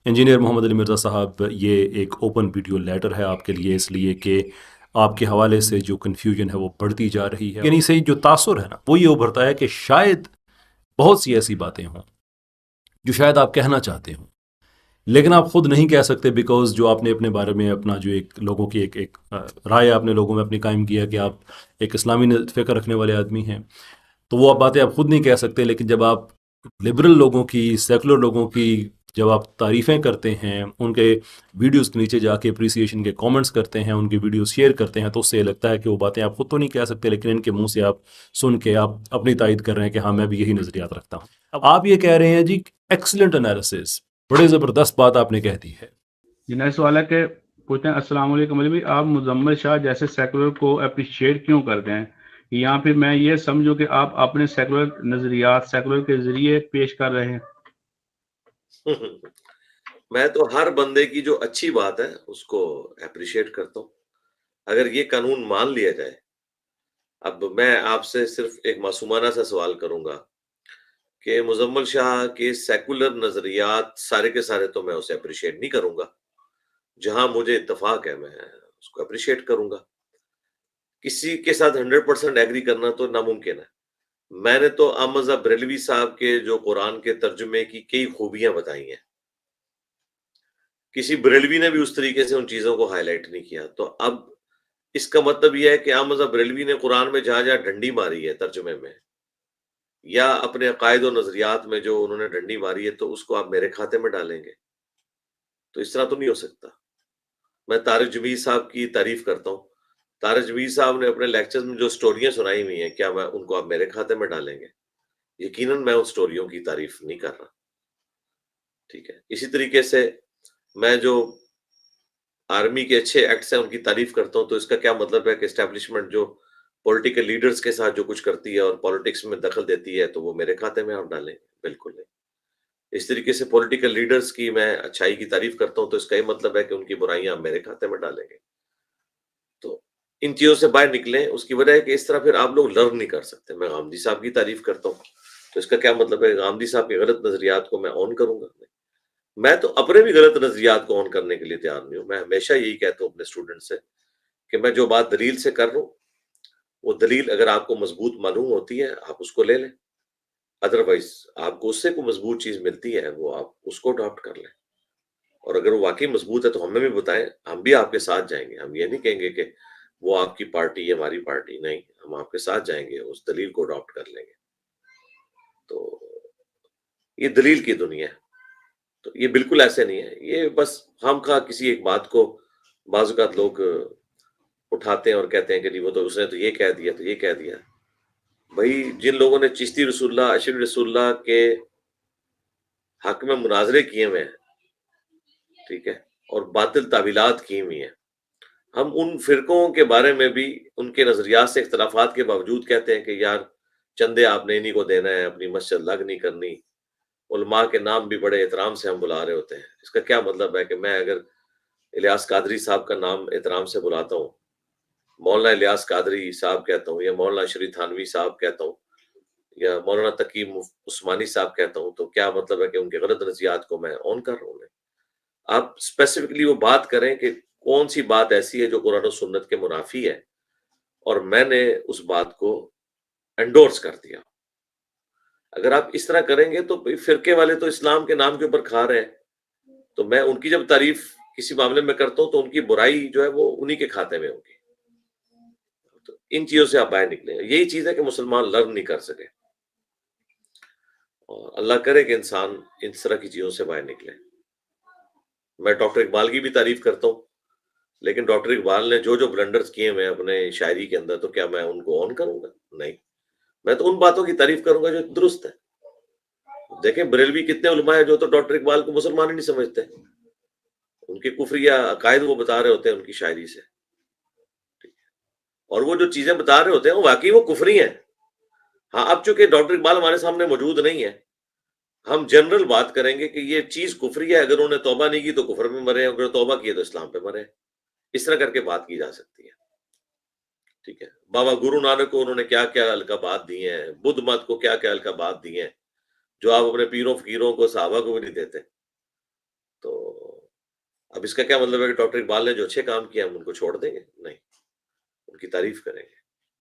Engineer Mohammad Ali Mirza साहब, ये एक ओपन वीडियो लेटर है आपके लिए, इसलिए कि आपके हवाले से जो कन्फ्यूजन है वो बढ़ती जा रही है, यानी से जो तासुर है ना वो ये उभरता है कि शायद बहुत सी ऐसी बातें हों जो शायद आप कहना चाहते हो लेकिन आप खुद नहीं कह सकते, बिकॉज जो आपने अपने बारे में अपना जो एक लोगों की एक राय आपने लोगों में अपनी कायम किया कि आप एक इस्लामी फ़िक्र रखने वाले आदमी हैं, तो वो आप बातें आप खुद नहीं कह सकते। लेकिन जब आप लिबरल लोगों की, सेकुलर लोगों की जब आप तारीफ़ें करते हैं, उनके वीडियोस के नीचे जाके अप्रिसिएशन के कमेंट्स करते हैं, उनकी वीडियोस शेयर करते हैं, तो उससे ये लगता है कि वो बातें आप खुद तो नहीं कह सकते, लेकिन इनके मुंह से आप सुन के आप अपनी तायद कर रहे हैं कि हाँ मैं भी यही नज़रियात रखता हूँ। अब आप ये कह रहे हैं जी, एक्सीलेंट एनालिसिस, बड़े ज़बरदस्त बात आपने कह दी है। जी नेक्स्ट वाला के पूछते हैं, अस्सलाम वालेकुम अली भाई, आप मुजम्मिल शाह जैसे सेकुलर को अप्रिशिएट क्यों करते हैं, या फिर मैं ये समझूं कि आप अपने सेकुलर नजरियात सेकुलर के जरिए पेश कर रहे हैं? मैं तो हर बंदे की जो अच्छी बात है उसको अप्रिशिएट करता हूँ। अगर ये कानून मान लिया जाए, अब मैं आपसे सिर्फ एक मासूमाना सा सवाल करूंगा कि मुजम्मिल शाह के सेकुलर नजरियात सारे के सारे तो मैं उसे अप्रिशिएट नहीं करूंगा। जहां मुझे इत्तेफाक है मैं उसको अप्रिशिएट करूंगा। किसी के साथ 100% एग्री करना तो नामुमकिन है। मैंने तो अहमद बरेलवी साहब के जो कुरान के तर्जुमे की कई खूबियां बताई हैं, किसी बरेलवी ने भी उस तरीके से उन चीजों को हाईलाइट नहीं किया। तो अब इसका मतलब यह है कि अहमद बरेलवी ने कुरान में जहां जहां डंडी मारी है तर्जुमे में या अपने अकायद और नजरियात में जो उन्होंने डंडी मारी है, तो उसको आप मेरे खाते में डालेंगे? तो इस तरह तो नहीं हो सकता। मैं तारिक जमीर साहब की तारीफ करता हूँ। तारिक जमीर साहब ने अपने लेक्चर्स में जो स्टोरियां सुनाई हुई हैं, क्या मैं उनको आप मेरे खाते में डालेंगे? यकीनन मैं उन स्टोरियों की तारीफ नहीं कर रहा। ठीक है, इसी तरीके से मैं जो आर्मी के अच्छे एक्ट्स हैं उनकी तारीफ करता हूँ, तो इसका क्या मतलब है कि एस्टेब्लिशमेंट जो पॉलिटिकल लीडर्स के साथ जो कुछ करती है और पॉलिटिक्स में दखल देती है, तो वो मेरे खाते में आप डालें? बिल्कुल नहीं। इस तरीके से पॉलिटिकल लीडर्स की मैं अच्छाई की तारीफ करता हूँ, तो इसका ये मतलब है कि उनकी बुराइयां आप मेरे खाते में डालेंगे? तो इन चीजों से बाहर निकलें। उसकी वजह है कि इस तरह फिर आप लोग लर्न नहीं कर सकते। मैं गांधी साहब की तारीफ करता हूँ, तो इसका क्या मतलब है गांधी साहब के गलत नजरियात को मैं ऑन करूंगा? मैं तो अपने भी गलत नजरियात को ऑन करने के लिए तैयार नहीं हूं। मैं हमेशा यही कहता हूँ अपने स्टूडेंट से कि मैं जो बात दलील से कर रहा हूँ, वो दलील अगर आपको मजबूत मालूम होती है, आप उसको ले लें। अदरवाइज आपको उससे कोई मजबूत चीज मिलती है, वो आप उसको अडॉप्ट कर लें। और अगर वो वाकई मजबूत है तो हमें भी बताएं, हम भी आपके साथ जाएंगे। हम ये नहीं कहेंगे कि वो आपकी पार्टी है हमारी पार्टी, नहीं, हम आपके साथ जाएंगे, उस दलील को अडॉप्ट कर लेंगे। तो ये दलील की दुनिया है। तो ये बिल्कुल ऐसे नहीं है। ये बस हम खा किसी एक बात को बाज़-औक़ात लोग उठाते हैं और कहते हैं कि नहीं वो तो उसने तो ये कह दिया, तो ये कह दिया। भाई जिन लोगों ने चिश्ती रसूलुल्लाह, अशरी रसूलुल्लाह के हक में मुनाज़रे किए हुए हैं, ठीक है, और बातिल तावीलात की हुई हैं, हम उन फ़िरकों के बारे में भी उनके नज़रियात से इख्तिलाफ़ात के बावजूद कहते हैं कि यार चंदे आपने इन्हीं को देना है, अपनी मस्जिद अलग नहीं करनी। उलमा के नाम भी बड़े एहतराम से हम बुला रहे होते हैं। इसका क्या मतलब है कि मैं अगर इलियास कादरी साहब का नाम एहतराम से बुलाता हूँ, मौलाना इलियास कादरी साहब कहता हूँ, या मौलाना अशरी थानवी साहब कहता हूँ, या मौलाना तकी उस्मानी साहब कहता हूँ, तो क्या मतलब है कि उनके गलत नज़रियात को मैं ऑन कर रहा हूँ? आप स्पेसिफिकली वो बात करें कि कौन सी बात ऐसी है जो कुरान और सुन्नत के मुनाफी है, और मैंने उस बात को एंडोर्स कर दिया। अगर आप इस तरह करेंगे तो फिरके वाले तो इस्लाम के नाम के ऊपर खा रहे हैं। तो मैं उनकी जब तारीफ किसी मामले में करता हूं तो उनकी बुराई जो है वो उन्हीं के खाते में होगी। तो इन चीजों से आप बाहर निकले। यही चीज है कि मुसलमान लर्न नहीं कर सके, और अल्लाह करे कि इंसान इन तरह की चीजों से बाहर निकले। मैं डॉक्टर इकबाल की भी तारीफ करता हूँ, लेकिन डॉक्टर इकबाल ने जो जो ब्लंडर्स किए हुए हैं अपने शायरी के अंदर, तो क्या मैं उनको ऑन करूंगा? नहीं, मैं तो उन बातों की तारीफ करूंगा जो दुरुस्त है। देखें बरेलवी कितने उलमा है जो तो डॉक्टर इकबाल को मुसलमान ही नहीं समझते। उनके कुफरिया अकायद वो बता रहे होते हैं उनकी शायरी से, और वो जो चीजें बता रहे होते हैं वो वाकई वो कुफरी हैं। हाँ, अब चूंकि डॉक्टर इकबाल हमारे सामने मौजूद नहीं है, हम जनरल बात करेंगे कि ये चीज कुफरी है। अगर उन्होंने तौबा नहीं की तो कुफर में मरे, अगर तौबा की तो इस्लाम पे मरे। इस तरह करके बात की जा सकती है। ठीक है, बाबा गुरु नानक को उन्होंने क्या क्या अलकाबात दिए हैं, बुद्ध मत को क्या क्या अलकाबात दिए हैं, जो आप अपने पीरों फकीरों को, सहाबा को भी नहीं देते। तो اب اس کا کیا مطلب ہے کہ ڈاکٹر اقبال نے جو اچھے کام کیا ہم ان کو چھوڑ دیں گے؟ نہیں، ان کی تعریف کریں گے.